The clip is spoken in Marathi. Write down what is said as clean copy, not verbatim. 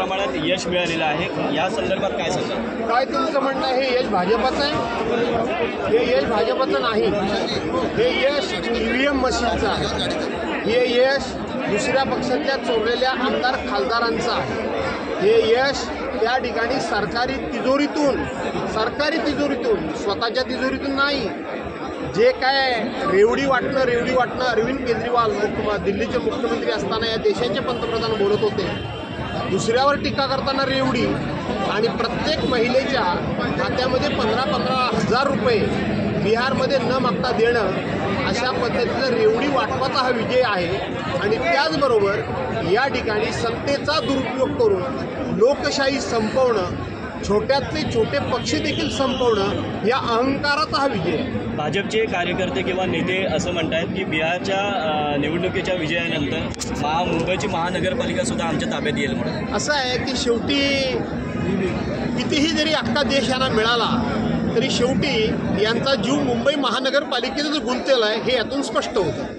प्रमाणात यश मिळालेलं आहे, या संदर्भात काय सांगाल? काय तुमचं म्हणणं आहे? हे यश भाजपचं आहे? हे यश भाजपचं नाही, हे यश EVM मशीनचं आहे. हे यश दुसऱ्या पक्षाच्या चोरलेल्या आमदार खासदारांचं आहे. हे यश त्या ठिकाणी सरकारी तिजोरीतून स्वतःच्या तिजोरीतून नाही. जे काय रेवडी वाटणं अरविंद केजरीवाल दिल्लीचे मुख्यमंत्री असताना या देशाचे पंतप्रधान बोलत होते. दुसऱ्यावर टीका करताना रेवडी आणि प्रत्येक महिलेच्या खात्यामध्ये 15,000 रुपये बिहारमध्ये न मागता देणं, अशा पद्धतीनं रेवडी वाटपाचा हा विजय आहे. आणि त्याचबरोबर या ठिकाणी सत्तेचा दुरुपयोग करून लोकशाही संपवणं, छोट्यातले छोटे पक्ष देखील संपवणं, या अहंकाराचा हा विजय आहे. भाजपचे कार्यकर्ते किंवा नेते असं म्हणतात की बिहारच्या निवडणुकीच्या विजयानंतर मुंबईची महानगरपालिका सुद्धा आमच्या ताब्यात येईल म्हणून. असं आहे की शेवटी कितीही जरी अख्खा देश यांना मिळाला तरी शेवटी यांचा जीव मुंबई महानगरपालिकेतच गुंतलेला आहे, हे यातून स्पष्ट होतं.